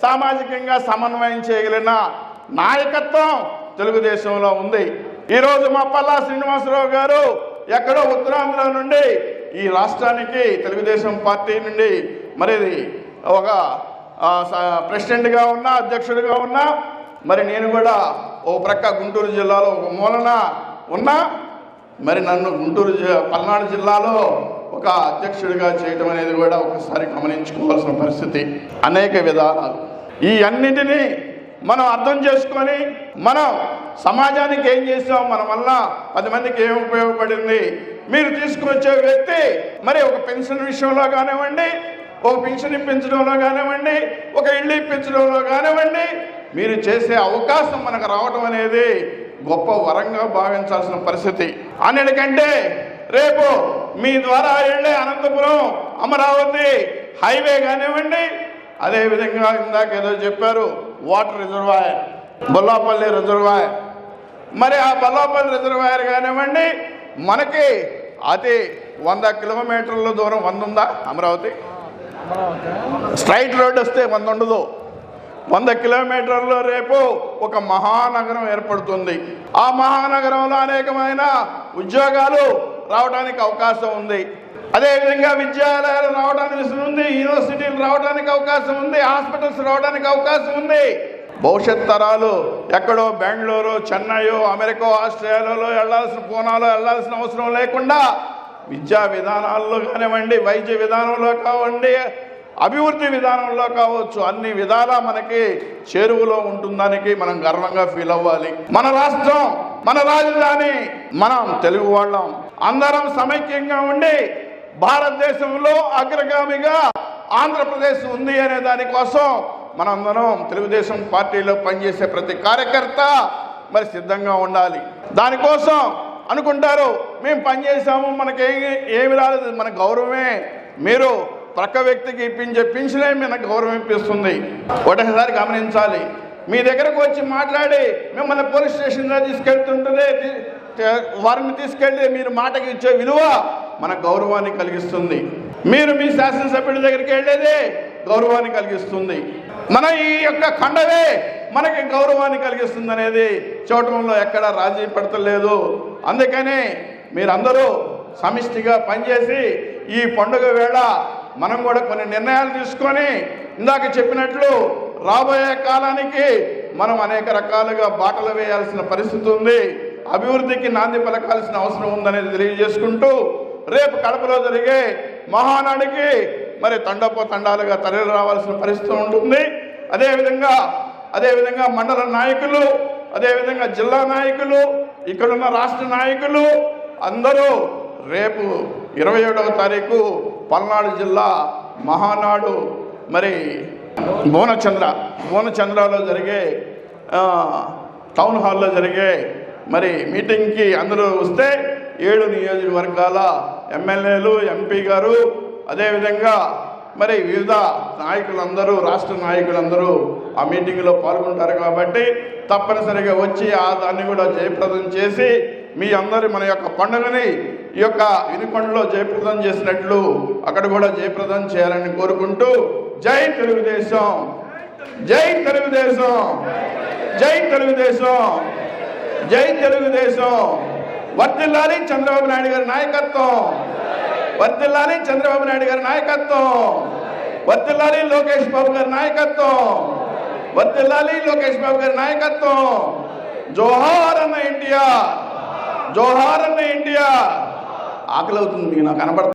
సామాజికంగా సమన్వయం చేయగలిగిన నాయకత్వం తెలుగుదేశంలో ఉంది. ఈరోజు మా పల్లా శ్రీనివాసరావు గారు ఎక్కడో ఉత్తరాంధ్ర నుండి ఈ రాష్ట్రానికి తెలుగుదేశం పార్టీ నుండి మరి ఒక ప్రెసిడెంట్గా ఉన్నా, అధ్యక్షుడిగా ఉన్నా, మరి నేను కూడా ఓ ప్రక్క గుంటూరు జిల్లాలో ఒక మూలన ఉన్నా, మరి నన్ను పల్నాడు జిల్లాలో ఒక అధ్యక్షుడిగా చేయటం అనేది కూడా ఒకసారి గమనించుకోవాల్సిన పరిస్థితి. అనేక విధానాలు ఈ అన్నిటినీ మనం అర్థం చేసుకొని మనం సమాజానికి ఏం చేసాం, మన వల్ల 10 మందికి ఏం ఉపయోగపడింది. మీరు తీసుకువచ్చే వ్యక్తి మరి ఒక పెన్షన్ విషయంలో కానివ్వండి, ఒక పెన్షన్ ఇప్పించడంలో కానివ్వండి, ఒక ఇల్లు ఇప్పించడంలో కానివ్వండి, మీరు చేసే అవకాశం మనకు రావడం అనేది గొప్ప వరంగా భావించాల్సిన పరిస్థితి. అన్నిటికంటే రేపు మీ ద్వారా వెళ్ళే అనంతపురం అమరావతి హైవే కానివ్వండి, అదేవిధంగా ఇందాక ఏదో చెప్పారు వాటర్ రిజర్వాయర్, బొల్లాపల్లి రిజర్వాయర్, మరి ఆ బొల్లాపల్లి రిజర్వాయర్ కానివ్వండి, మనకి అది 100 కిలోమీటర్ల దూరం 100 ఉందా అమరావతి? స్ట్రైట్ రోడ్ వస్తే 100 ఉండదు. 100 కిలోమీటర్లో రేపు ఒక మహానగరం ఏర్పడుతుంది. ఆ మహానగరంలో అనేకమైన ఉద్యోగాలు రావడానికి అవకాశం ఉంది. అదేవిధంగా విద్యాలయాలు రావడానికి ఉంది, యూనివర్సిటీలు రావడానికి అవకాశం ఉంది, హాస్పిటల్స్ రావడానికి అవకాశం ఉంది. భవిష్యత్ తరాలు ఎక్కడో బెంగళూరు, చెన్నైయో, అమెరికా, ఆస్ట్రేలియాలో పూనాలో వెళ్లాల్సిన అవసరం లేకుండా విద్యా విధానాల్లో కానివ్వండి, వైద్య విధానంలో కావండి, అభివృద్ధి విధానంలో కావచ్చు, అన్ని విధాలా మనకి చేరువలో ఉంటుందానికి మనం గర్వంగా ఫీల్ అవ్వాలి. మన రాష్ట్రం, మన రాజధాని, మనం తెలుగు వాళ్ళం, అందరం సమైక్యంగా ఉండి భారతదేశంలో అగ్రగామిగా ఆంధ్రప్రదేశ్ ఉంది అనే దానికోసం మనందరం తెలుగుదేశం పార్టీలో పనిచేసే ప్రతి కార్యకర్త మరి సిద్ధంగా ఉండాలి. దానికోసం అనుకుంటారు మేము పనిచేసాము, మనకి ఏమి రాలేదు, మన గౌరవమే. మీరు ప్రక్క వ్యక్తికి ఇప్పించే పింఛనే మనకు గౌరవం ఇప్పిస్తుంది. ఒకటిసారి గమనించాలి. మీ దగ్గరకు వచ్చి మాట్లాడి మిమ్మల్ని పోలీస్ స్టేషన్లో తీసుకెళ్తుంటే వారిని తీసుకెళ్ళి మీరు మాటకి ఇచ్చే విలువ మన గౌరవాన్ని కలిగిస్తుంది. మీరు మీ శాసనసభ్యుడి దగ్గరికి వెళ్ళేదే గౌరవాన్ని కలిగిస్తుంది. మన ఈ యొక్క ఖండవే మనకి గౌరవాన్ని కలిగిస్తుంది అనేది చూడటంలో ఎక్కడ రాజీ పడతలేదు. అందుకని మీరందరూ సమిష్టిగా పనిచేసి ఈ పండుగ వేళ మనం కూడా కొన్ని నిర్ణయాలు తీసుకొని ఇందాక చెప్పినట్లు రాబోయే కాలానికి మనం అనేక రకాలుగా బాటలు వేయాల్సిన పరిస్థితి ఉంది. అభివృద్ధికి నాంది పలకాల్సిన అవసరం ఉందనేది తెలియజేసుకుంటూ రేపు కడపలో జరిగే మహానాడికి మరి తండాలుగా తరలి రావాల్సిన పరిస్థితి ఉంటుంది. అదేవిధంగా మండల నాయకులు, అదేవిధంగా జిల్లా నాయకులు, ఇక్కడున్న రాష్ట్ర నాయకులు అందరూ రేపు 27వ తారీఖు పల్నాడు జిల్లా మహానాడు మరి భువనచంద్రలో జరిగే టౌన్ హాల్లో జరిగే మరి మీటింగ్కి అందరూ వస్తే 7 నియోజకవర్గాల ఎమ్మెల్యేలు, ఎంపీ గారు, అదేవిధంగా మరి వివిధ నాయకులందరూ, రాష్ట్ర నాయకులందరూ ఆ మీటింగ్లో పాల్గొంటారు. కాబట్టి తప్పనిసరిగా వచ్చి దాన్ని కూడా జయప్రదం చేసి మీ అందరి మన యొక్క పండుగని ఈ యొక్క వినుకొండలో జయప్రదం చేసినట్లు అక్కడ కూడా జయప్రదం చేయాలని కోరుకుంటూ జై తెలుగుదేశం, జై తెలుగుదేశం, జై తెలుగుదేశం, జై తెలుగుదేశం. వర్ధిల్లాలి చంద్రబాబు నాయుడు గారి నాయకత్వం, వర్ధిల్లాలి చంద్రబాబు నాయుడు గారి నాయకత్వం, వర్ధిల్లాలి లోకేష్ బాబు గారి నాయకత్వం, వర్ధిల్లాలి లోకేష్ బాబు గారి నాయకత్వం. జోహార్ అన్న ఇండియా, జోహార్ అన్న ఇండియా. ఆకలి అవుతుంది నాకు కనబడుతుంది.